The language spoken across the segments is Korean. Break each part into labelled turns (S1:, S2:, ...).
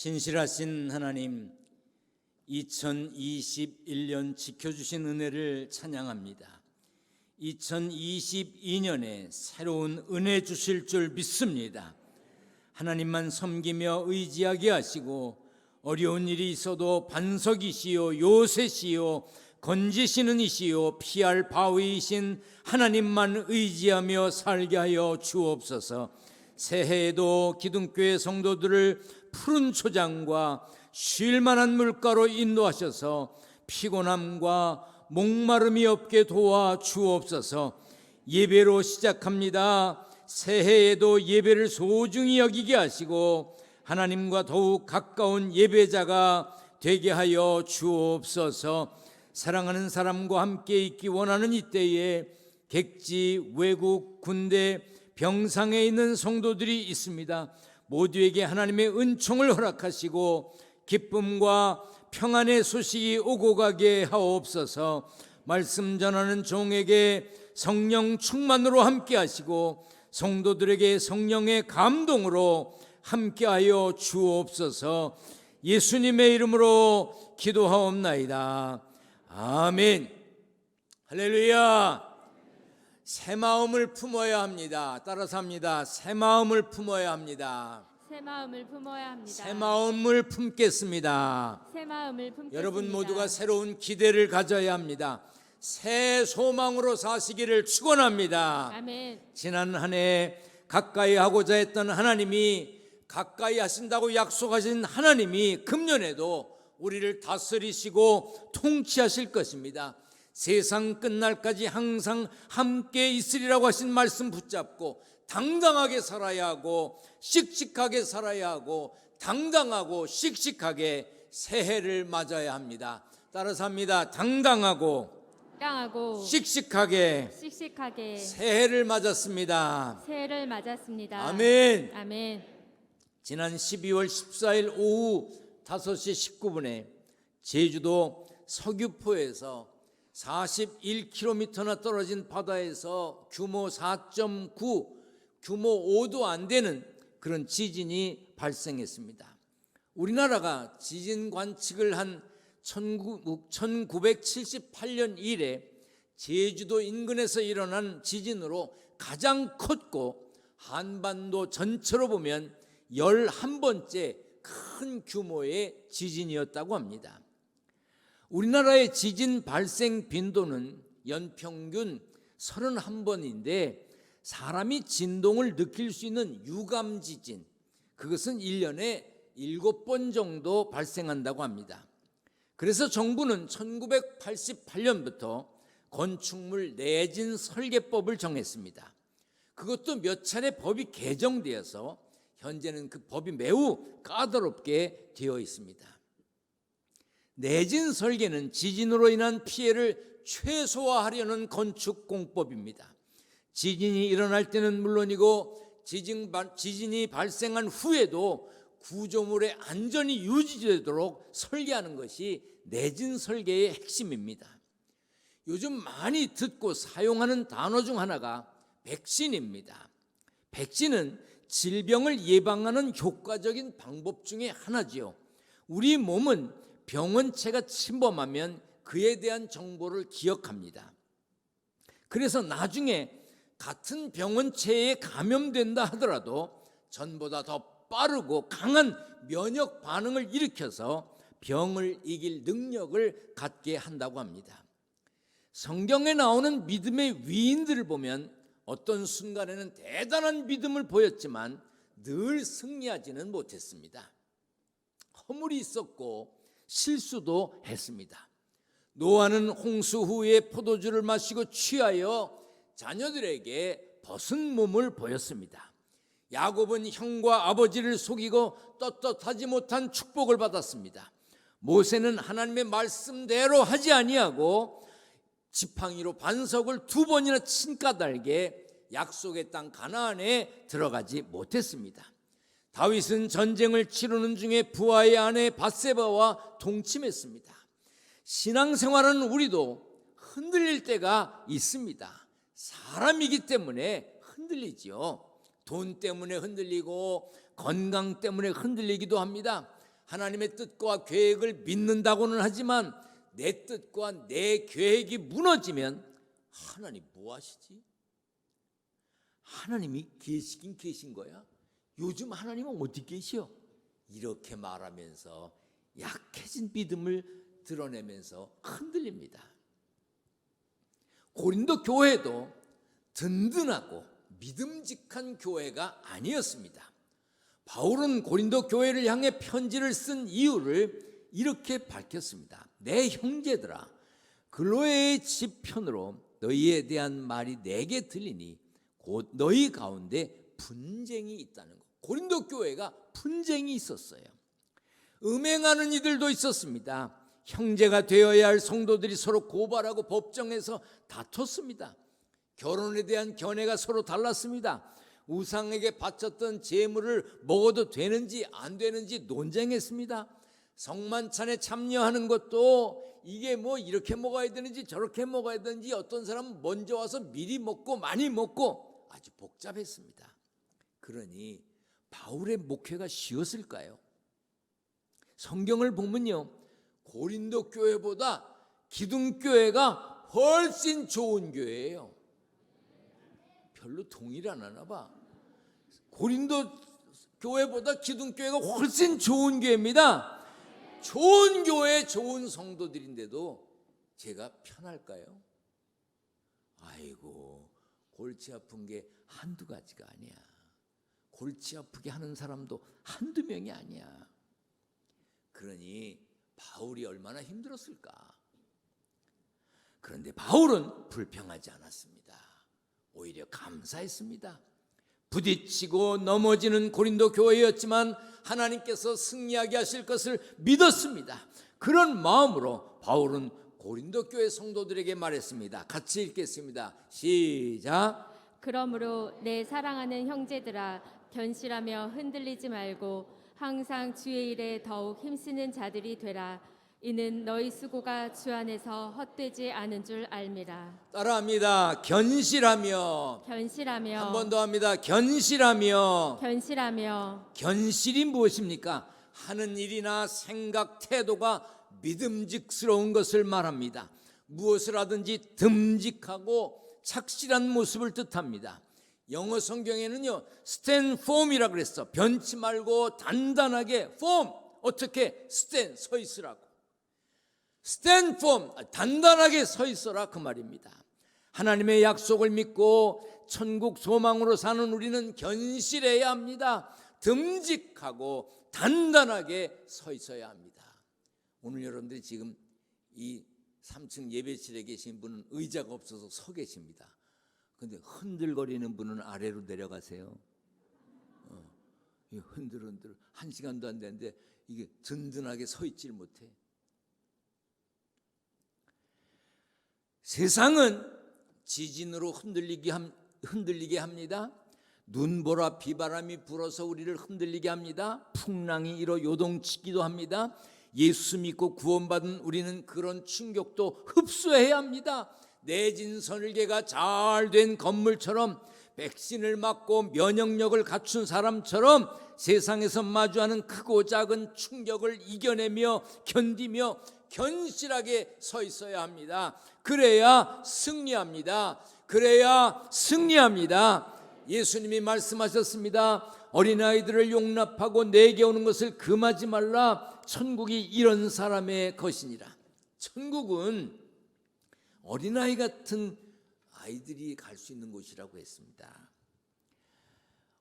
S1: 신실하신 하나님, 2021년 지켜주신 은혜를 찬양합니다. 2022년에 새로운 은혜 주실 줄 믿습니다. 하나님만 섬기며 의지하게 하시고 어려운 일이 있어도 반석이시요 요새시요 건지시는 이시요 피할 바위이신 하나님만 의지하며 살게 하여 주옵소서. 새해에도 기둥교회 성도들을 푸른 초장과 쉴 만한 물가로 인도하셔서 피곤함과 목마름이 없게 도와 주옵소서. 예배로 시작합니다. 새해에도 예배를 소중히 여기게 하시고 하나님과 더욱 가까운 예배자가 되게 하여 주옵소서. 사랑하는 사람과 함께 있기 원하는 이때에 객지, 외국, 군대, 병상에 있는 성도들이 있습니다. 모두에게 하나님의 은총을 허락하시고 기쁨과 평안의 소식이 오고 가게 하옵소서. 말씀 전하는 종에게 성령 충만으로 함께 하시고 성도들에게 성령의 감동으로 함께하여 주옵소서. 예수님의 이름으로 기도하옵나이다. 아멘. 할렐루야. 새 마음을 품어야 합니다. 따라서 합니다. 새 마음을 품어야 합니다.
S2: 새 마음을 품어야 합니다.
S1: 새 마음을 품겠습니다.
S2: 새 마음을 품겠습니다.
S1: 여러분 모두가 새로운 기대를 가져야 합니다. 새 소망으로 사시기를 축원합니다.
S2: 아멘.
S1: 지난 한 해 가까이 하고자 했던 하나님이, 가까이 하신다고 약속하신 하나님이 금년에도 우리를 다스리시고 통치하실 것입니다. 세상 끝날까지 항상 함께 있으리라고 하신 말씀 붙잡고 당당하게 살아야 하고 씩씩하게 살아야 하고 당당하고 씩씩하게 새해를 맞아야 합니다. 따라서 합니다. 당당하고 씩씩하게 새해를 맞았습니다.
S2: 새해를 맞았습니다.
S1: 아멘.
S2: 아멘.
S1: 지난 12월 14일 오후 5시 19분에 제주도 서귀포에서 41km나 떨어진 바다에서 규모 4.9, 규모 5도 안 되는 그런 지진이 발생했습니다. 우리나라가 지진 관측을 한 1978년 이래 제주도 인근에서 일어난 지진으로 가장 컸고 한반도 전체로 보면 11번째 큰 규모의 지진이었다고 합니다. 우리나라의 지진 발생 빈도는 연평균 31번인데 사람이 진동을 느낄 수 있는 유감 지진, 그것은 1년에 7번 정도 발생한다고 합니다. 그래서 정부는 1988년부터 건축물 내진 설계법을 정했습니다. 그것도 몇 차례 법이 개정되어서 현재는 그 법이 매우 까다롭게 되어 있습니다. 내진 설계는 지진으로 인한 피해를 최소화하려는 건축 공법입니다. 지진이 일어날 때는 물론이고 지진이 발생한 후에도 구조물의 안전이 유지되도록 설계하는 것이 내진 설계의 핵심입니다. 요즘 많이 듣고 사용하는 단어 중 하나가 백신입니다. 백신은 질병을 예방하는 효과적인 방법 중에 하나지요. 우리 몸은 병원체가 침범하면 그에 대한 정보를 기억합니다. 그래서 나중에 같은 병원체에 감염된다 하더라도 전보다 더 빠르고 강한 면역 반응을 일으켜서 병을 이길 능력을 갖게 한다고 합니다. 성경에 나오는 믿음의 위인들을 보면 어떤 순간에는 대단한 믿음을 보였지만 늘 승리하지는 못했습니다. 허물이 있었고 실수도 했습니다. 노아는 홍수 후에 포도주를 마시고 취하여 자녀들에게 벗은 몸을 보였습니다. 야곱은 형과 아버지를 속이고 떳떳하지 못한 축복을 받았습니다. 모세는 하나님의 말씀대로 하지 아니하고 지팡이로 반석을 2번이나 친 까닭에 약속의 땅 가나안에 들어가지 못했습니다. 다윗은 전쟁을 치르는 중에 부하의 아내 밧세바와 동침했습니다. 신앙생활은 우리도 흔들릴 때가 있습니다. 사람이기 때문에 흔들리지요. 돈 때문에 흔들리고 건강 때문에 흔들리기도 합니다. 하나님의 뜻과 계획을 믿는다고는 하지만 내 뜻과 내 계획이 무너지면 하나님 뭐 하시지? 하나님이 계시긴 계신 거야? 요즘 하나님은 어디 계시오? 이렇게 말하면서 약해진 믿음을 드러내면서 흔들립니다. 고린도 교회도 든든하고 믿음직한 교회가 아니었습니다. 바울은 고린도 교회를 향해 편지를 쓴 이유를 이렇게 밝혔습니다. 내 형제들아, 글로에의 지편으로 너희에 대한 말이 내게 들리니 곧 너희 가운데 분쟁이 있다는 것. 고린도 교회가 분쟁이 있었어요. 음행하는 이들도 있었습니다. 형제가 되어야 할 성도들이 서로 고발하고 법정에서 다퉜습니다. 결혼에 대한 견해가 서로 달랐습니다. 우상에게 바쳤던 제물을 먹어도 되는지 안 되는지 논쟁했습니다. 성만찬에 참여하는 것도 이게 뭐 이렇게 먹어야 되는지 저렇게 먹어야 되는지, 어떤 사람은 먼저 와서 미리 먹고 많이 먹고 아주 복잡했습니다. 그러니 바울의 목회가 쉬웠을까요? 성경을 보면요, 고린도 교회보다 기둥교회가 훨씬 좋은 교회예요. 별로 동의를 안 하나 봐. 고린도 교회보다 기둥교회가 훨씬 좋은 교회입니다. 좋은 교회, 좋은 성도들인데도 제가 편할까요? 아이고, 골치 아픈 게 한두 가지가 아니야. 골치 아프게 하는 사람도 한두 명이 아니야. 그러니 바울이 얼마나 힘들었을까. 그런데 바울은 불평하지 않았습니다. 오히려 감사했습니다. 부딪히고 넘어지는 고린도 교회였지만 하나님께서 승리하게 하실 것을 믿었습니다. 그런 마음으로 바울은 고린도 교회 성도들에게 말했습니다. 같이 읽겠습니다. 시작.
S2: 그러므로 내 사랑하는 형제들아, 견실하며 흔들리지 말고 항상 주의 일에 더욱 힘쓰는 자들이 되라. 이는 너희 수고가 주 안에서 헛되지 않은 줄 알미라.
S1: 따라합니다. 견실하며.
S2: 견실하며.
S1: 한 번 더 합니다. 견실하며.
S2: 견실하며.
S1: 견실이 무엇입니까? 하는 일이나 생각, 태도가 믿음직스러운 것을 말합니다. 무엇을 하든지 듬직하고 착실한 모습을 뜻합니다. 영어 성경에는요, stand firm이라고 그랬어. 변치 말고 단단하게. firm, 어떻게? stand, 서 있으라고. stand firm, 단단하게 서 있어라, 그 말입니다. 하나님의 약속을 믿고 천국 소망으로 사는 우리는 견실해야 합니다. 듬직하고 단단하게 서 있어야 합니다. 오늘 여러분들이 지금 이 3층 예배실에 계신 분은 의자가 없어서 서 계십니다. 그런데 흔들거리는 분은 아래로 내려가세요. 흔들흔들 1시간도 안 되는데 이게 든든하게 서 있질 못해. 세상은 지진으로 흔들리게 합니다. 눈보라 비바람이 불어서 우리를 흔들리게 합니다. 풍랑이 일어 요동치기도 합니다. 예수 믿고 구원받은 우리는 그런 충격도 흡수해야 합니다. 내진 설계가 잘 된 건물처럼, 백신을 맞고 면역력을 갖춘 사람처럼 세상에서 마주하는 크고 작은 충격을 이겨내며 견디며 견실하게 서 있어야 합니다. 그래야 승리합니다. 그래야 승리합니다. 예수님이 말씀하셨습니다. 어린아이들을 용납하고 내게 오는 것을 금하지 말라. 천국이 이런 사람의 것이니라. 천국은 어린아이 같은 아이들이 갈 수 있는 곳이라고 했습니다.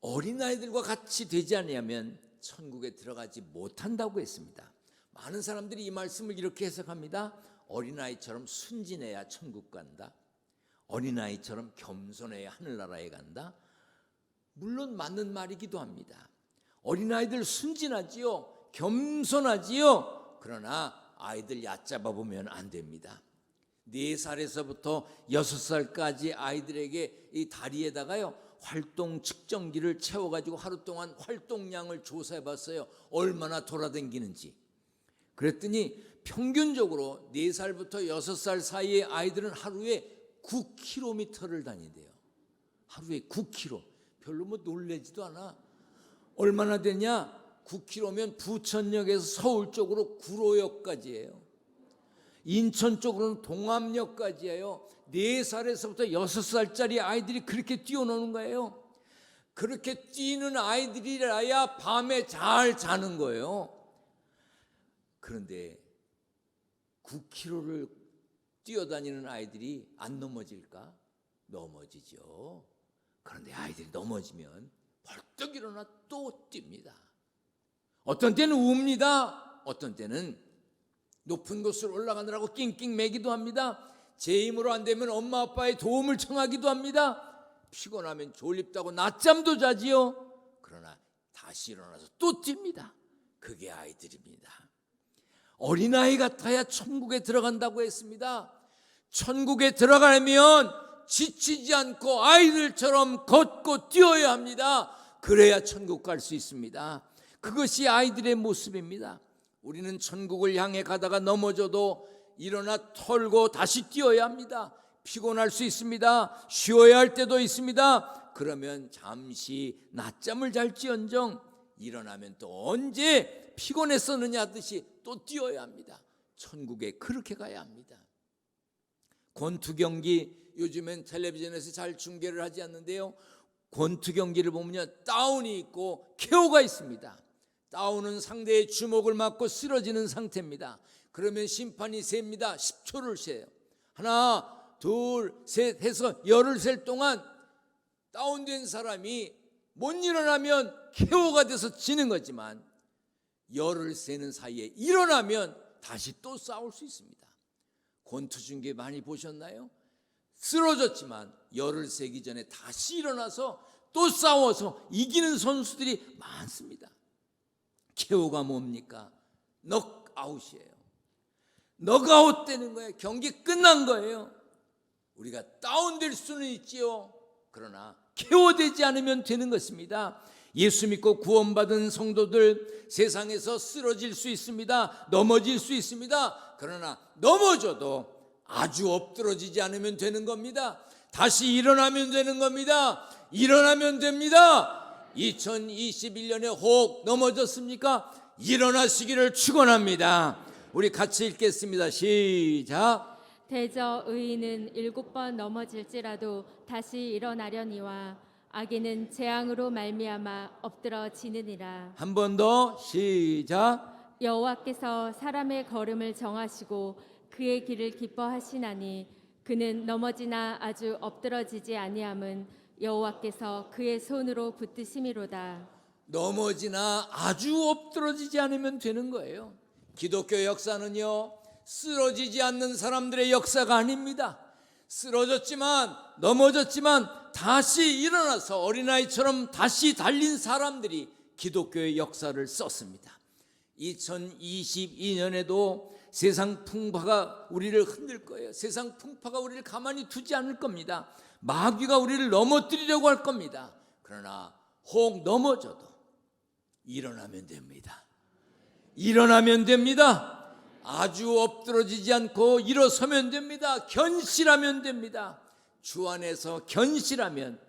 S1: 어린아이들과 같이 되지 않으면 천국에 들어가지 못한다고 했습니다. 많은 사람들이 이 말씀을 이렇게 해석합니다. 어린아이처럼 순진해야 천국 간다. 어린아이처럼 겸손해야 하늘나라에 간다. 물론 맞는 말이기도 합니다. 어린아이들 순진하지요, 겸손하지요. 그러나 아이들 얕잡아 보면 안 됩니다. 4살에서부터 6살까지 아이들에게 이 다리에다가요, 활동 측정기를 채워가지고 하루 동안 활동량을 조사해 봤어요. 얼마나 돌아다니는지. 그랬더니 평균적으로 4살부터 6살 사이의 아이들은 하루에 9km를 다닌대요. 하루에 9km. 별로 뭐 놀래지도 않아. 얼마나 되냐? 9km면 부천역에서 서울 쪽으로 구로역까지예요. 인천 쪽으로는 동암역까지예요. 4살에서부터 6살짜리 아이들이 그렇게 뛰어노는 거예요. 그렇게 뛰는 아이들이라야 밤에 잘 자는 거예요. 그런데 9km를 뛰어다니는 아이들이 안 넘어질까? 넘어지죠. 그런데 아이들이 넘어지면 벌떡 일어나 또 뜁니다. 어떤 때는 웁니다. 어떤 때는 높은 곳을 올라가느라고 낑낑매기도 합니다. 제 힘으로 안 되면 엄마 아빠의 도움을 청하기도 합니다. 피곤하면 졸립다고 낮잠도 자지요. 그러나 다시 일어나서 또 뜁니다. 그게 아이들입니다. 어린아이 같아야 천국에 들어간다고 했습니다. 천국에 들어가려면 지치지 않고 아이들처럼 걷고 뛰어야 합니다. 그래야 천국 갈 수 있습니다. 그것이 아이들의 모습입니다. 우리는 천국을 향해 가다가 넘어져도 일어나 털고 다시 뛰어야 합니다. 피곤할 수 있습니다. 쉬어야 할 때도 있습니다. 그러면 잠시 낮잠을 잘지언정 일어나면 또 언제 피곤했었느냐 하듯이 또 뛰어야 합니다. 천국에 그렇게 가야 합니다. 권투 경기 요즘엔 텔레비전에서 잘 중계를 하지 않는데요. 권투 경기를 보면 다운이 있고 KO가 있습니다. 다운은 상대의 주먹을 맞고 쓰러지는 상태입니다. 그러면 심판이 셉니다. 10초를 세요. 하나, 둘, 셋 해서 열을 셀 동안 다운된 사람이 못 일어나면 KO가 돼서 지는 거지만 열을 세는 사이에 일어나면 다시 또 싸울 수 있습니다. 권투 중계 많이 보셨나요? 쓰러졌지만 열을 세기 전에 다시 일어나서 또 싸워서 이기는 선수들이 많습니다. KO가 뭡니까? 넉아웃이에요. 넉아웃 되는 거예요. 경기 끝난 거예요. 우리가 다운될 수는 있지요. 그러나 KO되지 않으면 되는 것입니다. 예수 믿고 구원받은 성도들 세상에서 쓰러질 수 있습니다. 넘어질 수 있습니다. 그러나 넘어져도 아주 엎드러지지 않으면 되는 겁니다. 다시 일어나면 되는 겁니다. 일어나면 됩니다. 2021년에 혹 넘어졌습니까? 일어나시기를 축원합니다. 우리 같이 읽겠습니다. 시작.
S2: 대저 의인은 7번 넘어질지라도 다시 일어나려니와 악인은 재앙으로 말미암아 엎드러지느니라.
S1: 한 번 더 시작.
S2: 여호와께서 사람의 걸음을 정하시고 그의 길을 기뻐하시나니 그는 넘어지나 아주 엎드러지지 아니함은 여호와께서 그의 손으로 붙드심이로다.
S1: 넘어지나 아주 엎드러지지 않으면 되는 거예요. 기독교 역사는요, 쓰러지지 않는 사람들의 역사가 아닙니다. 쓰러졌지만 넘어졌지만 다시 일어나서 어린아이처럼 다시 달린 사람들이 기독교의 역사를 썼습니다. 2022년에도 세상 풍파가 우리를 흔들 거예요. 세상 풍파가 우리를 가만히 두지 않을 겁니다. 마귀가 우리를 넘어뜨리려고 할 겁니다. 그러나 혹 넘어져도 일어나면 됩니다. 일어나면 됩니다. 아주 엎드러지지 않고 일어서면 됩니다. 견실하면 됩니다. 주 안에서 견실하면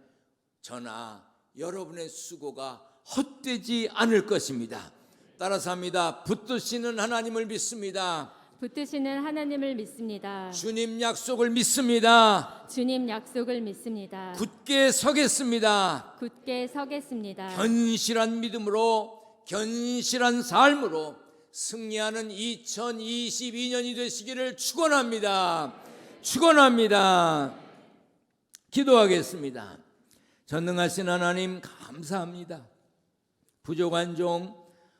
S1: 저나 여러분의 수고가 헛되지 않을 것입니다. 따라서 합니다. 붙드시는 하나님을 믿습니다.
S2: 붙드시는 하나님을 믿습니다.
S1: 주님 약속을 믿습니다.
S2: 주님 약속을 믿습니다.
S1: 굳게 서겠습니다.
S2: 굳게 서겠습니다.
S1: 견실한 믿음으로 견실한 삶으로 승리하는 2022년이 되시기를 축원합니다. 축원합니다. 기도하겠습니다. 전능하신 하나님 감사합니다. 부족한 종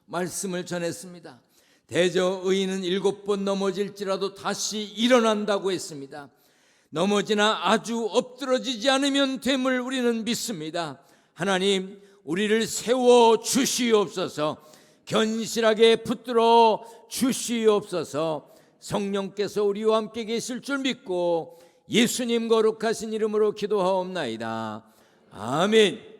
S1: 말씀을 전했습니다. 대저 의인은 7번 넘어질지라도 다시 일어난다고 했습니다. 넘어지나 아주 엎드러지지 않으면 됨을 우리는 믿습니다. 하나님, 우리를 세워 주시옵소서. 견실하게 붙들어 주시옵소서. 성령께서 우리와 함께 계실 줄 믿고 예수님 거룩하신 이름으로 기도하옵나이다. 아멘.